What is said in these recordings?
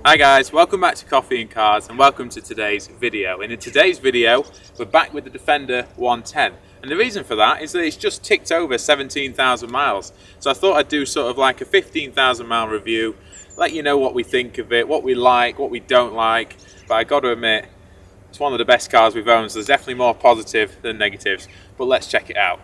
Hi guys, welcome back to Coffee and Cars and welcome to today's video. And in today's video, we're back with the Defender 110. And the reason for that is that it's just ticked over 17,000 miles. So I thought I'd do sort of like a 15,000 mile review, let you know what we think of it, what we like, what we don't like. But I got to admit, it's one of the best cars we've owned, so there's definitely more positive than negatives. But let's check it out.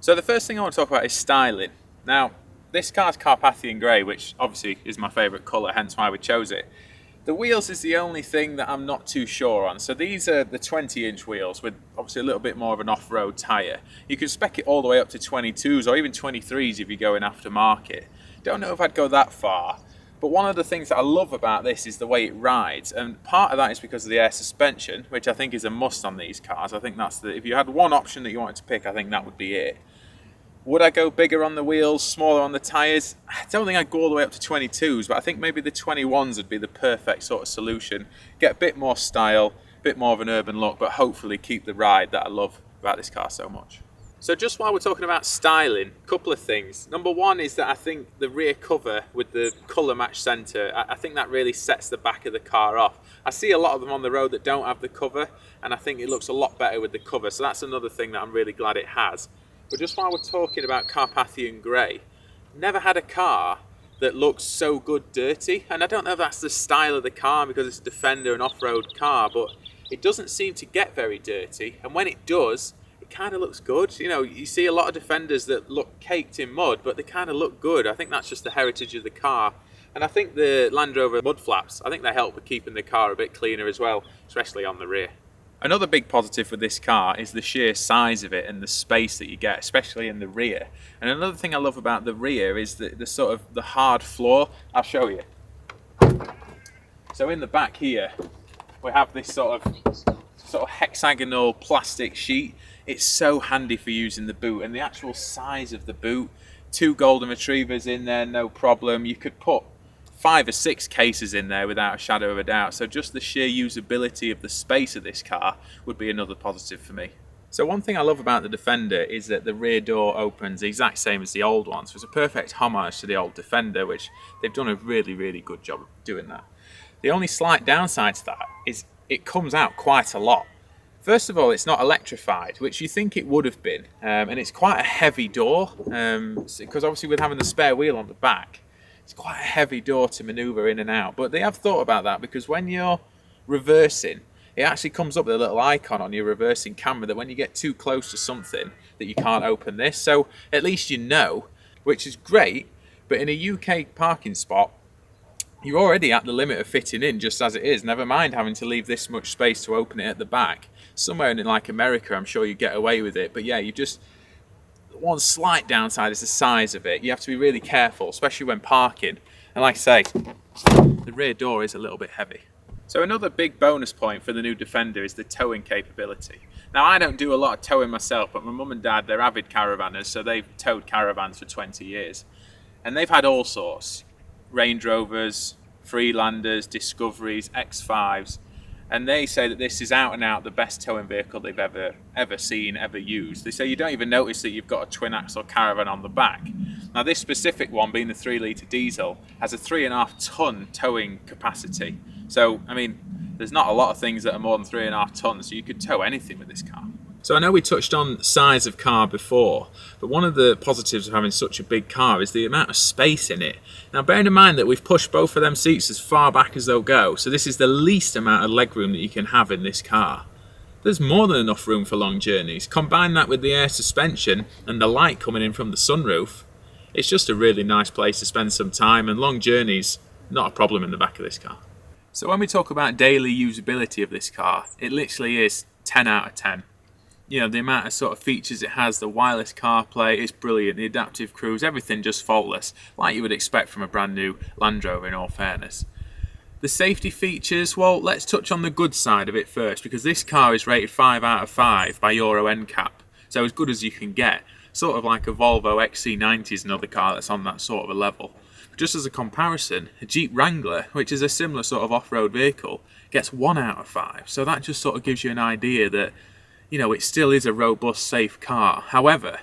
So the first thing I want to talk about is styling. Now, this car's Carpathian Grey, which obviously is my favourite colour, hence why we chose it. The wheels is the only thing that I'm not too sure on. So these are the 20-inch wheels with obviously a little bit more of an off-road tyre. You can spec it all the way up to 22s or even 23s if you go in aftermarket. Don't know if I'd go that far. But one of the things that I love about this is the way it rides, and part of that is because of the air suspension, which I think is a must on these cars. I think that's if you had one option that you wanted to pick, I think that would be it. Would I go bigger on the wheels, smaller on the tyres? I don't think I'd go all the way up to 22s, but I think maybe the 21s would be the perfect sort of solution. Get a bit more style, a bit more of an urban look, but hopefully keep the ride that I love about this car so much. So just while we're talking about styling, a couple of things. Number one is that I think the rear cover with the colour match centre, I think that really sets the back of the car off. I see a lot of them on the road that don't have the cover, and I think it looks a lot better with the cover. So that's another thing that I'm really glad it has. But just while we're talking about Carpathian Grey, never had a car that looks so good dirty. And I don't know if that's the style of the car because it's a Defender, an off-road car, but it doesn't seem to get very dirty. And when it does, it kind of looks good. You know, you see a lot of Defenders that look caked in mud, but they kind of look good. I think that's just the heritage of the car. And I think the Land Rover mud flaps, I think they help with keeping the car a bit cleaner as well, especially on the rear. Another big positive with this car is the sheer size of it and the space that you get, especially in the rear. And another thing I love about the rear is the sort of the hard floor. I'll show you. So in the back here, we have this sort of hexagonal plastic sheet. It's so handy for using the boot, and the actual size of the boot, 2 golden retrievers in there, no problem. You could put 5 or 6 cases in there without a shadow of a doubt. So just the sheer usability of the space of this car would be another positive for me. So one thing I love about the Defender is that the rear door opens the exact same as the old one. So it's a perfect homage to the old Defender, which they've done a really, really good job of doing that. The only slight downside to that is it comes out quite a lot. First of all, it's not electrified, which you think it would have been. And it's quite a heavy door, because obviously with having the spare wheel on the back, it's quite a heavy door to manoeuvre in and out. But they have thought about that because when you're reversing, it actually comes up with a little icon on your reversing camera that when you get too close to something that you can't open this. So at least you know, which is great. But in a UK parking spot, you're already at the limit of fitting in just as it is. Never mind having to leave this much space to open it at the back. Somewhere in like America, I'm sure you get away with it. But yeah, one slight downside is the size of it. You have to be really careful, especially when parking. And like I say, the rear door is a little bit heavy. So another big bonus point for the new Defender is the towing capability. Now, I don't do a lot of towing myself, but my mum and dad, they're avid caravanners, so they've towed caravans for 20 years. And they've had all sorts. Range Rovers, Freelanders, Discoveries, X5s. and they say that this is out and out the best towing vehicle they've ever seen, ever used. They say you don't even notice that you've got a twin axle caravan on the back. Now this specific one, being the 3 litre diesel, has a 3.5 tonne towing capacity. So I mean, there's not a lot of things that are more than 3.5 tonnes, so you could tow anything with this car. So I know we touched on size of car before, but one of the positives of having such a big car is the amount of space in it. Now bearing in mind that we've pushed both of them seats as far back as they'll go, so this is the least amount of legroom that you can have in this car. There's more than enough room for long journeys. Combine that with the air suspension and the light coming in from the sunroof, it's just a really nice place to spend some time, and long journeys, not a problem in the back of this car. So when we talk about daily usability of this car, it literally is 10 out of 10. You know, the amount of sort of features it has, the wireless CarPlay, it's brilliant, the adaptive cruise, everything just faultless, like you would expect from a brand new Land Rover in all fairness. The safety features, well, let's touch on the good side of it first, because this car is rated 5 out of 5 by Euro NCAP, so as good as you can get, sort of like a Volvo XC90 is another car that's on that sort of a level. But just as a comparison, a Jeep Wrangler, which is a similar sort of off-road vehicle, gets 1 out of 5, so that just sort of gives you an idea that, you know, it still is a robust, safe car. However,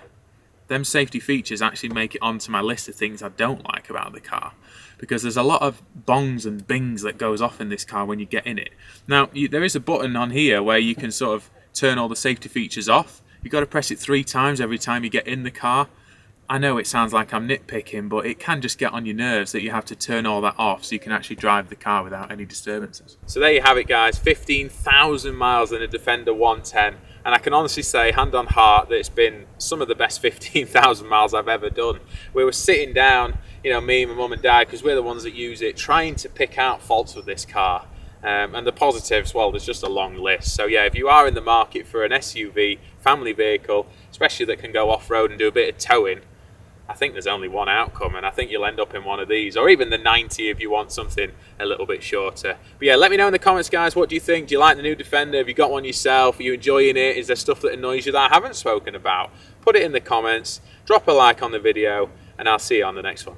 them safety features actually make it onto my list of things I don't like about the car, because there's a lot of bongs and bings that goes off in this car when you get in it. Now, there is a button on here where you can sort of turn all the safety features off. You've got to press it 3 times every time you get in the car. I know it sounds like I'm nitpicking, but it can just get on your nerves that you have to turn all that off so you can actually drive the car without any disturbances. So there you have it, guys, 15,000 miles in a Defender 110. And I can honestly say, hand on heart, that it's been some of the best 15,000 miles I've ever done. We were sitting down, you know, me and my mum and dad, because we're the ones that use it, trying to pick out faults with this car. And the positives, well, there's just a long list. So yeah, if you are in the market for an SUV, family vehicle, especially that can go off-road and do a bit of towing, I think there's only one outcome, and I think you'll end up in one of these, or even the 90 if you want something a little bit shorter. But yeah, let me know in the comments, guys, what do you think? Do you like the new Defender? Have you got one yourself? Are you enjoying it? Is there stuff that annoys you that I haven't spoken about? Put it in the comments, drop a like on the video, and I'll see you on the next one.